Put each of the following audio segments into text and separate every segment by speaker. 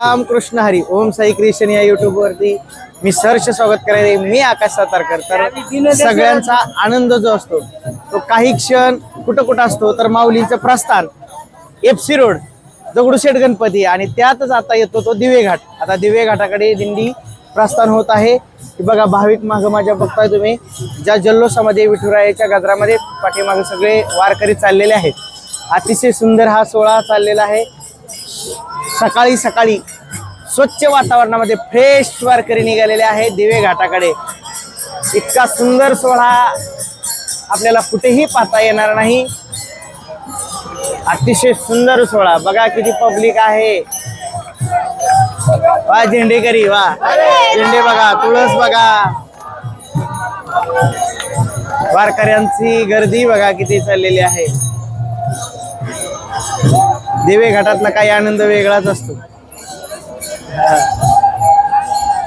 Speaker 1: Ramakrishna Hari Om Sai creation या YouTube वरती मी सहर्ष स्वागत करायला मी आकाश सातारकर। तर सगळ्यांचा आनंद जो असतो तो काही क्षण कुठं कुठं असतो तर माऊलींचं प्रस्थान एफसी रोड दगडूशेठ गणपती आणि त्यातच आता येतो तो दिवे घाट। आता दिवे घाटाकडे दिंडी प्रस्थान होत आहे। बघा भाविक माग माझ्या बघताय तुम्ही ज्या जल्लोषामध्ये विठुरायाच्या गजरामध्ये पाठीमागे सगळे वारकरी चाललेले आहेत। अतिशय सुंदर हा सोहळा चाललेला आहे। सकाळी सकाळी स्वच्छ वातावरणामध्ये फ्रेश वारकरी निघालेले आहेत दिवे घाटाकडे। इतका सुंदर सोहळा आपल्याला कुठेही पाहता येणार नाही। अतिशय सुंदर सोहळा बघा किती पब्लिक आहे। वा झेंडेकरी वा झेंडे बघा तुळस बघा वारकऱ्यांची गर्दी बघा किती चाललेली आहे। दिवे घाटातला काही आनंद वेगळाच असतो।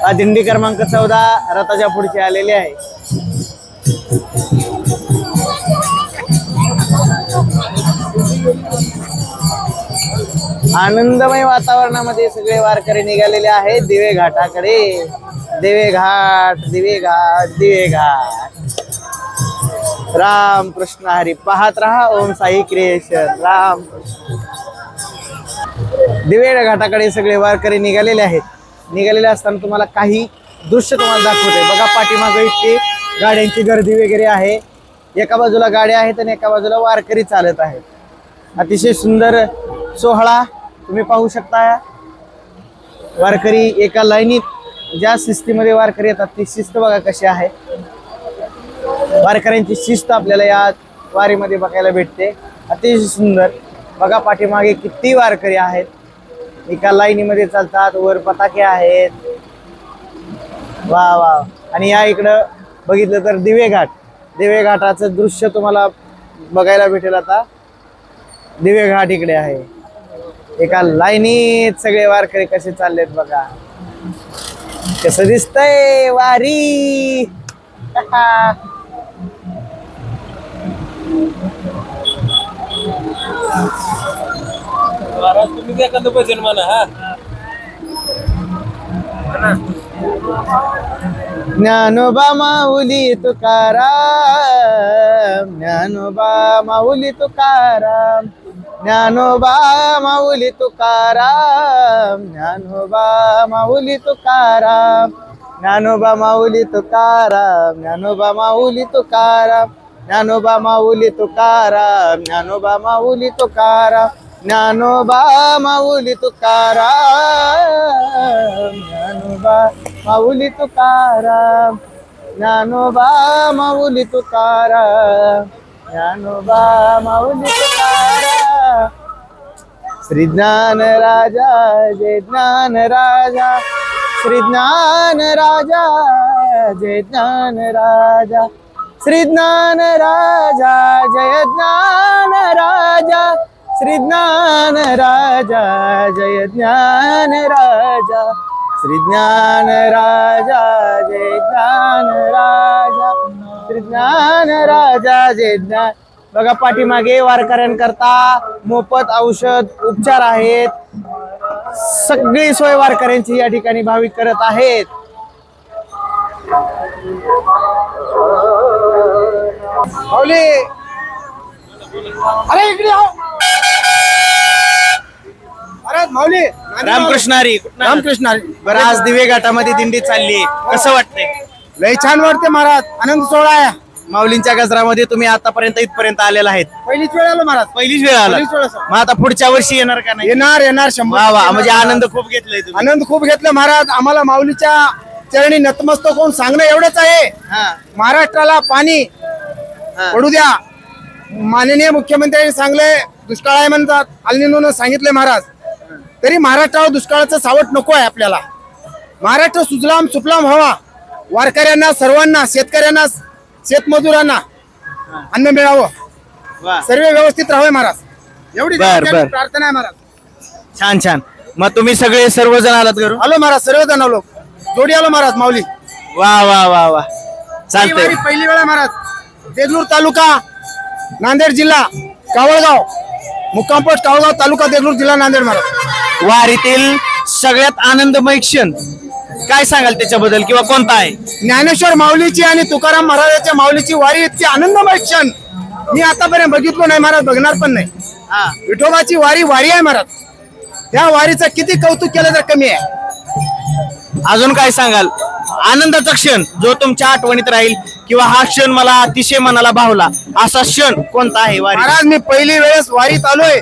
Speaker 1: हा दिंडी क्रमांक 14 रथाच्या पुढचे आलेले आहे। आनंदमय वातावरणामध्ये सगळे वारकरी निघालेले आहेत दिवे घाटाकडे। दिवे घाट दिवे घाट दिवे घाट। राम कृष्ण हरी पाहत रहा ओम साई क्रिएशन। राम दिवे घाटाकडे सगळे वारकरी निघालेले आहेत। निघालेले असताना तुम्हाला काही दृश्य तुम्हाला दाखवते बघा। पाठीमागे इतकी गाड्यांची गर्दी वगैरे आहे। एका बाजूला गाड्या आहेत आणि एका बाजूला वारकरी चालत आहेत। अतिशय सुंदर सोहळा तुम्ही पाहू शकता। वारकरी एका लाईनीत ज्या शिस्तीमध्ये वारकरी येतात ती शिस्त बघा कशी आहे। वारकऱ्यांची शिस्त आपल्याला या वारीमध्ये बघायला भेटते। अतिशय सुंदर बघा पाठीमागे किती वारकरी आहेत। एका लाईनीमध्ये चालतात वर पताके आहेत। वा वा आणि या इकडं बघितलं तर दिवे घाट दिवे घाटाचं दृश्य तुम्हाला बघायला भेटेल। आता दिवे घाट इकडे आहे। एका लाईनीत सगळे वारकरी कसे चाललेत बघा कसं दिसतंय वारी।
Speaker 2: तुम्ही काय एखादं भजन म्हणा। हा
Speaker 1: ज्ञानोबा माऊली तुकाराम ज्ञानोबा माऊली तुकाराम ज्ञानोबा माऊली तुकाराम ज्ञानोबा माऊली तुकाराम ज्ञानोबा माऊली तुकाराम ज्ञानोबा माऊली तुकाराम ज्ञानोबा माऊली तुकाराम ज्ञानोबा माऊली तुकाराम ज्ञानोबा माऊली तुकाराम ज्ञानोबा माऊली तुकाराम ज्ञानोबा माऊली तुकाराम ज्ञानोबा माऊली तुकाराम। श्री ज्ञान राजा जय ज्ञान राजा श्री ज्ञान राजा जय ज्ञान राजा श्री ज्ञान राजा जय ज्ञान राजा श्री ज्ञान राजा जय ज्ञान राजा श्री ज्ञान राजा जय ज्ञान राजा श्री ज्ञान राजा जय ज्ञान। बघा पाठीमागे वारकऱ्यांकरता मोफत औषध उपचार आहेत। सगळी सोय वारकऱ्यांची या ठिकाणी भाविक करत आहेत। माऊली अरे इकडे आओ। अरे माऊली रामकृष्ण हरी रामकृष्ण हरी। बरं आज दिवे घाटामध्ये दिंडी चालली कसं वाटतंय?
Speaker 3: लय छान वाटते महाराज। आनंद सोहळा आहे।
Speaker 1: माऊलींच्या गजरामध्ये तुम्ही आतापर्यंत इथपर्यंत आलेला आहेत।
Speaker 3: पहिलीच वेळ आलो महाराज।
Speaker 1: पहिलीच वेळ आला
Speaker 3: पहिलीच वेळ
Speaker 1: मग आता पुढच्या वर्षी येणार का नाही?
Speaker 3: येणार येणार 100%।
Speaker 1: वा वा म्हणजे आनंद खूप घेतलाय तुम्ही।
Speaker 3: आनंद खूप घेतला महाराज। आम्हाला माऊलीच्या चरणी नतमस्तक होऊन सांगणं एवढंच आहे महाराष्ट्राला पाणी पडू द्या। माननीय मुख्यमंत्र्यांनी सांगले दुष्काळ आहे म्हणतात अल्निनोनं सांगितले महाराज तरी महाराष्ट्रावर दुष्काळाचं सावट नको आहे आपल्याला। महाराष्ट्र सुजलाम सुफलाम व्हावा। वारकऱ्यांना सर्वांना शेतकऱ्यांना शेतमजुरांना अन्न मिळावं सर्व व्यवस्थित राहावे महाराज एवढी प्रार्थना आहे महाराज।
Speaker 1: छान छान मग तुम्ही सगळे सर्वजण आलात घरून?
Speaker 3: आलो महाराज सर्वजण आलो जोडी आलो महाराज माऊली।
Speaker 1: वा वा वा वा चालतंय।
Speaker 3: पहिली वेळा महाराज देगलूर तालुका नांदेड जिल्हा कावळगाव मुक्काम पोस्ट कावळगाव तालुका देगलूर जिल्हा नांदेड महाराज।
Speaker 1: वारीतील सगळ्यात आनंदमय क्षण काय सांगाल त्याच्याबद्दल किंवा कोणता आहे?
Speaker 3: ज्ञानेश्वर माऊलीची आणि तुकाराम महाराजांच्या माऊलीची वारी इतकी आनंदमय क्षण मी आतापर्यंत बघितलो नाही महाराज, बघणार पण नाही.
Speaker 1: हा.
Speaker 3: विठोबाची वारी आहे महाराज. त्या वारीचं किती कौतुक केलं तर कमी आहे.
Speaker 1: अजून काय सांगाल? आनंदाचा क्षण जो तुमच्या आठवणीत राहील किंवा हा क्षण मला अतिशय मनाला भावला असा क्षण कोणता आहे वारी?
Speaker 3: महाराज मी पहिली वेळेस वारीत आलोय,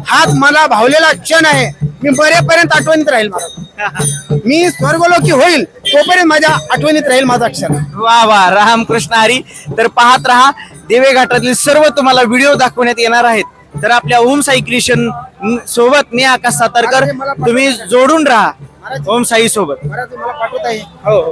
Speaker 3: हाच मला भावलेला क्षण आहे. मी बरेपर्यंत आठवणीत राहील महाराज. मी स्वर्गलोकी होईल तोपर्यंत माझ्या आठवणीत राहील माझा क्षण.
Speaker 1: वा वा, रामकृष्ण हरी. तर पाहत राहा, दिवे घाटातील सर्व तुम्हाला व्हिडिओ दाखवण्यात येणार आहेत. तर आपल्या ओम साई क्रिएशन सोबत मी आकाश सातारकर, तुम्ही जोडून राहा ओम साई सोबत.
Speaker 3: महाराज मला पाठवता येईल.
Speaker 1: हो हो.